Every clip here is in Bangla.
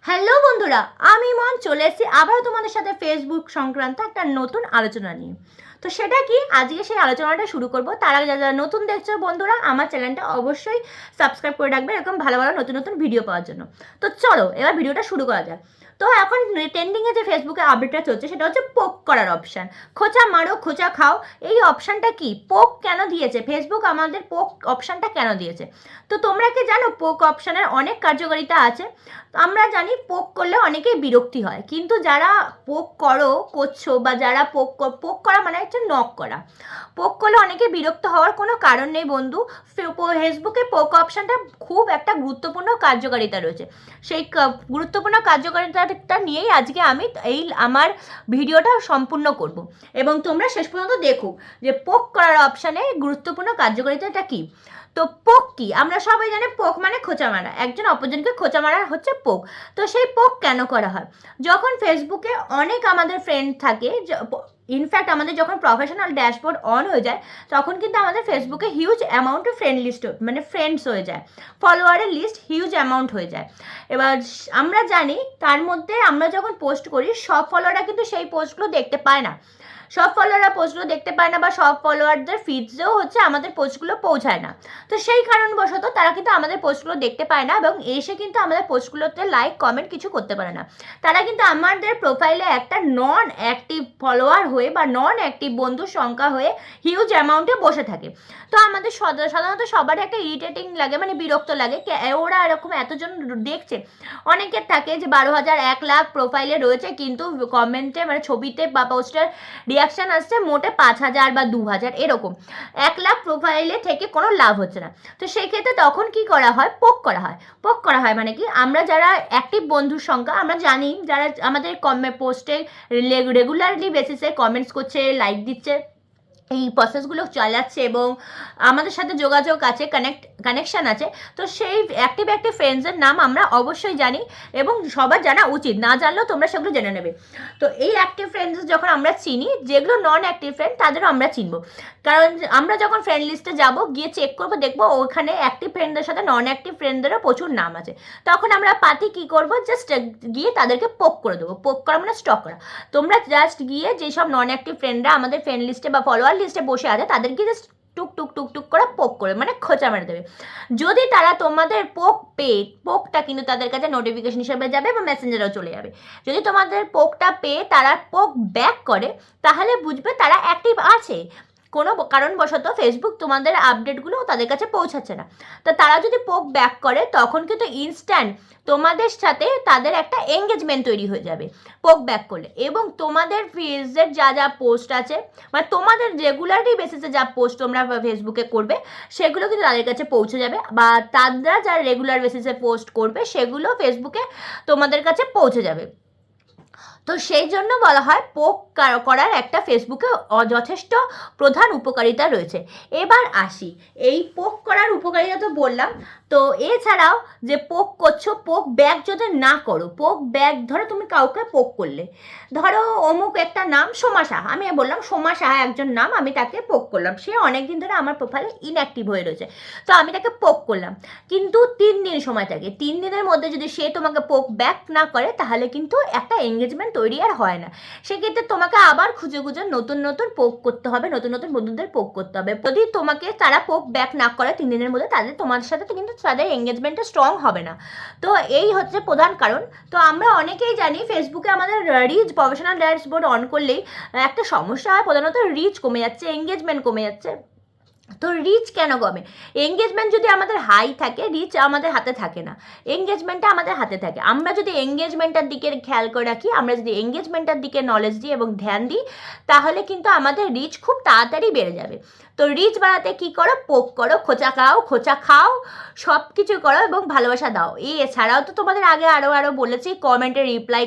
হ্যালো বন্ধুরা, আমি মন চলে এসেছি আবারও তোমাদের সাথে ফেসবুক সংক্রান্ত একটা নতুন আলোচনা নিয়ে। তো সেটা কি, আজকে সেই আলোচনাটা শুরু করব। তার আগে যারা যারা নতুন দেখছো বন্ধুরা, আমার চ্যানেলটা অবশ্যই সাবস্ক্রাইব করে রাখবে এরকম ভালো ভালো নতুন নতুন ভিডিও পাওয়ার জন্য। তো চলো এবার ভিডিওটা শুরু করা যাক। তো এখন ট্রেন্ডিংয়ে যে ফেসবুকে আপডেটটা চলছে সেটা হচ্ছে পোক করার অপশান। খোঁচা মারো খোঁচা খাও, এই অপশানটা কি, পোক কেন দিয়েছে ফেসবুক, আমাদের পোক অপশানটা কেন দিয়েছে? তো তোমরা কি জানো পোক অপশানের অনেক কার্যকারিতা আছে। আমরা জানি পোক করলে অনেকেই বিরক্তি হয়, কিন্তু যারা পোক করছো বা যারা পোক করা মানে হচ্ছে নক করা, পোক করলে অনেকে বিরক্ত হওয়ার কোনো কারণ নেই বন্ধু। ফেসবুকে পোক অপশানটা খুব একটা গুরুত্বপূর্ণ কার্যকারিতা রয়েছে। সেই গুরুত্বপূর্ণ কার্যকারিতাটা নিয়েই আজকে আমি আমার ভিডিওটা সম্পূর্ণ করব, এবং তোমরা শেষ পর্যন্ত দেখো যে পোক করার অপশানে গুরুত্বপূর্ণ কার্যকারিতাটা কী। তো পোক কি, আমরা সবাই জানি পোক মানে খোঁচা মারা, একজন অপরজনকে খোঁচা মারা হচ্ছে পোক। তো সেই পোক কেন করা হয়? যখন ফেসবুকে অনেক আমাদের ফ্রেন্ড থাকে, ইনফ্যাক্ট আমাদের যখন প্রফেশনাল ড্যাশবোর্ড অন হয়ে যায় তখন কিন্তু আমাদের ফেসবুকে হিউজ অ্যামাউন্ট ফ্রেন্ড লিস্ট মানে ফ্রেন্ডস হয়ে যায়, ফলোয়ারের লিস্ট হিউজ অ্যামাউন্ট হয়ে যায়। এবার আমরা জানি তার মধ্যে আমরা যখন পোস্ট করি সব ফলোয়াররা কিন্তু সেই পোস্টগুলো দেখতে পায় না, সব ফলোয়াররা পোস্টগুলো দেখতে পায় না, বা সব ফলোয়ারদের ফিডসেও হচ্ছে আমাদের পোস্টগুলো পৌঁছায় না। তো সেই কারণবশত তারা কিন্তু আমাদের পোস্টগুলো দেখতে পায় না, এবং এসে কিন্তু আমাদের পোস্টগুলোতে লাইক কমেন্ট কিছু করতে পারে না। তারা কিন্তু আমাদের প্রোফাইলে একটা নন অ্যাক্টিভ ফলোয়ার হয়ে বা নন অ্যাক্টিভ বন্ধুর সংখ্যা হয়ে হিউজ অ্যামাউন্টে বসে থাকে। তো আমাদের সাধারণত সবারই একটা ইরিটেটিং লাগে, মানে বিরক্ত লাগে, ওরা এরকম এতজন দেখছে। অনেকের থাকে যে 12,000 1,00,000 প্রোফাইলে রয়েছে, কিন্তু কমেন্টে মানে ছবিতে বা পোস্টের রিয়াকশান আসছে মোটে 5,000 বা 2,000 এরকম। 1,00,000 প্রোফাইলে থেকে কোনো লাভ হচ্ছে না। তো সেই ক্ষেত্রে তখন কি করা হয়, পোক করা হয়। পোক করা হয় মানে কি, আমরা যারা অ্যাক্টিভ বন্ধুর সংখ্যা আমরা জানি, যারা আমাদের পোস্টে রেগুলারলি বেসিসে কমেন্টস করছে, লাইক দিচ্ছে, এই প্রসেসগুলো চালাচ্ছে এবং আমাদের সাথে যোগাযোগ আছে, কানেকশান আছে। তো সেই অ্যাক্টিভ ফ্রেন্ডসের নাম আমরা অবশ্যই জানি, এবং সবার জানা উচিত, না জানলেও তোমরা সেগুলো জেনে নেবে। তো এই অ্যাক্টিভ ফ্রেন্ডস যখন আমরা চিনি, যেগুলো নন অ্যাক্টিভ ফ্রেন্ড তাদেরও আমরা চিনবো, কারণ আমরা যখন ফ্রেন্ড লিস্টে যাবো গিয়ে চেক করবো, দেখবো ওখানে অ্যাক্টিভ ফ্রেন্ডদের সাথে নন অ্যাক্টিভ ফ্রেন্ডদেরও প্রচুর নাম আছে। তখন আমরা পাতি কী করবো, জাস্ট গিয়ে তাদেরকে পোক করে দেবো। পোক করা মানে স্টক করা। তোমরা জাস্ট গিয়ে যেসব নন অ্যাক্টিভ ফ্রেন্ডরা আমাদের ফ্রেন্ড লিস্টে বা ফলোয়ার লিস্টে বসে আছে তাদেরকে জাস্ট টুক টুক টুক টুক করে পোক করে মানে খোঁচা মেরে দেবে। যদি তারা তোমাদের পোকটা কিন্তু তাদের কাছে নোটিফিকেশন হিসেবে যাবে বা মেসেঞ্জারেও চলে যাবে। যদি তোমাদের পোকটা পেয়ে তারা পোক ব্যাক করে, তাহলে বুঝবে তারা অ্যাক্টিভ আছে, কোনো কারণবশত ফেসবুক তোমাদের আপডেটগুলো তাদের কাছে পৌঁছাচ্ছে না। তো তারা যদি পোক ব্যাক করে তখন কিন্তু ইনস্ট্যান্ট তোমাদের সাথে তাদের একটা এঙ্গেজমেন্ট তৈরি হয়ে যাবে পোক ব্যাক করলে, এবং তোমাদের ফেসের যা যা পোস্ট আছে, মানে তোমাদের রেগুলারলি বেসিসে যা পোস্ট তোমরা ফেসবুকে করবে সেগুলো কিন্তু তাদের কাছে পৌঁছে যাবে, বা তারা যা রেগুলার বেসিসে পোস্ট করবে সেগুলো ফেসবুকে তোমাদের কাছে পৌঁছে যাবে। তো সেই জন্য বলা হয় পোক করার একটা ফেসবুকে যথেষ্ট প্রধান উপকারিতা রয়েছে। এবার আসি, এই পোক করার উপকারিতা তো বললাম, তো এছাড়াও যে পোক করছো, পোক ব্যাক যদি না করো, পোক ব্যাক ধরো তুমি কাউকে পোক করলে, ধরো অমুক একটা নাম সোমা সাহা, আমি বললাম সোমা সাহা একজন নাম, আমি তাকে পোক করলাম, সে অনেকদিন ধরে আমার প্রোফাইলে ইনঅ্যাক্টিভ হয়ে রয়েছে, তো আমি তাকে পোক করলাম, কিন্তু 3 দিন সময় থাকে, 3 দিনের মধ্যে যদি সে তোমাকে পোক ব্যাক না করে তাহলে কিন্তু একটা এঙ্গেজমেন্ট তৈরি আর হয় না। সেক্ষেত্রে তোমাকে আবার খুঁজে খুঁজে নতুন নতুন পোক করতে হবে, নতুন নতুন বন্ধুদের পোক করতে হবে। যদি তোমাকে তারা পোক ব্যাক না করে 3 দিনের মধ্যে, তাদের তোমার সাথে কিন্তু তাদের এঙ্গেজমেন্টটা স্ট্রং হবে না। তো এই হচ্ছে প্রধান কারণ। তো আমরা অনেকেই জানি ফেসবুকে আমাদের রিচ প্রফেশনাল ড্যাশবোর্ড অন করলেই একটা সমস্যা হয়, প্রধানত রিচ কমে যাচ্ছে, এঙ্গেজমেন্ট কমে যাচ্ছে। তো রিচ কেন কমে? এঙ্গেজমেন্ট যদি আমাদের হাই থাকে, রিচ আমাদের হাতে থাকে না, এঙ্গেজমেন্টটা আমাদের হাতে থাকে। আমরা যদি এঙ্গেজমেন্টটার দিকে খেয়াল করে রাখি, আমরা যদি এঙ্গেজমেন্টটার দিকে নলেজ দিই এবং ধ্যান দিই, তাহলে কিন্তু আমাদের রিচ খুব তাড়াতাড়ি বেড়ে যাবে। তো রিচ বাড়াতে কী করো, পোক করো, খোঁচা খাও, সব কিছু করো এবং ভালোবাসা দাও। এছাড়াও তো তোমাদের আগে আরও বলেছি, কমেন্টে রিপ্লাই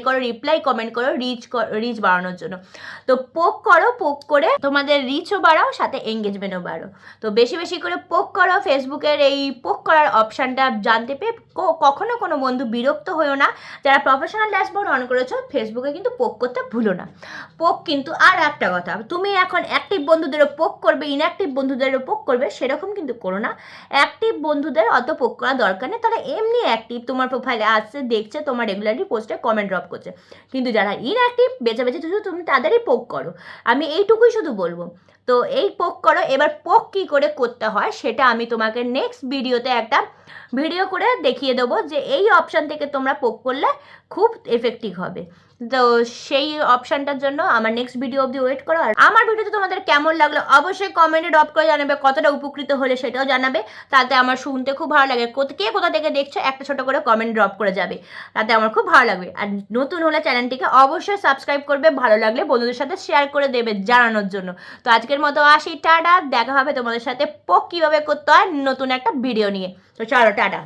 কমেন্ট করো রিচ বাড়ানোর জন্য। তো পোক করো, পোক করে তোমাদের রিচও বাড়াও, সাথে এঙ্গেজমেন্টও বাড়ো। তো বেশি বেশি করে পোক করো। ফেসবুকের এই পোক করার অপশানটা জানতে পেয়ে কখনো কোনো বন্ধু বিরক্ত হয়েও না। যারা প্রফেশনাল ড্যাশবোর্ড অন করেছো ফেসবুকে কিন্তু পোক করতে ভুলো না। পোক কিন্তু আর একটা কথা, তুমি এখন অ্যাক্টিভ বন্ধুদেরও পোক করবে, ইনঅ্যাক্টিভ অ্যাক্টিভ বন্ধুদেরও পোক করবে সেরকম কিন্তু করো না। অ্যাক্টিভ বন্ধুদের অত পোক করা দরকার নেই, তারা এমনি অ্যাক্টিভ, তোমার প্রোফাইলে আসছে, দেখছে, তোমার রেগুলারলি পোস্টে কমেন্ট ড্রপ করছে। কিন্তু যারা ইনঅ্যাক্টিভ বেছে বেছে শুধু তুমি তাদেরই পোক করো, আমি এইটুকুই শুধু বলবো। তো এই পোক করো। এবার পোক কী করে করতে হয় সেটা আমি তোমাকে নেক্সট ভিডিওতে একটা ভিডিও করে দেখিয়ে দেবো, যে এই অপশান থেকে তোমরা পোক করলে খুব এফেক্টিভ হবে। তো সেই অপশানটার জন্য আমার নেক্সট ভিডিও অবধি ওয়েট করো। আর আমার ভিডিওতে তোমাদের কেমন লাগলো অবশ্যই কমেন্টে ড্রপ করে জানাবে, কতটা উপকৃত হলে সেটাও জানাবে, তাতে আমার শুনতে খুব ভালো লাগে। কে কোথা থেকে দেখছো একটা ছোটো করে কমেন্ট ড্রপ করে যাবে, তাতে আমার খুব ভালো লাগবে। আর নতুন হলে চ্যানেলটিকে অবশ্যই সাবস্ক্রাইব করবে, ভালো লাগলে বন্ধুদের সাথে শেয়ার করে দেবে জানানোর জন্য। তো আজকের মতো আসি, টাটা, দেখা হবে তোমাদের সাথে পোক কীভাবে করতে হয় নতুন একটা ভিডিও নিয়ে। তো চলো, টাটা।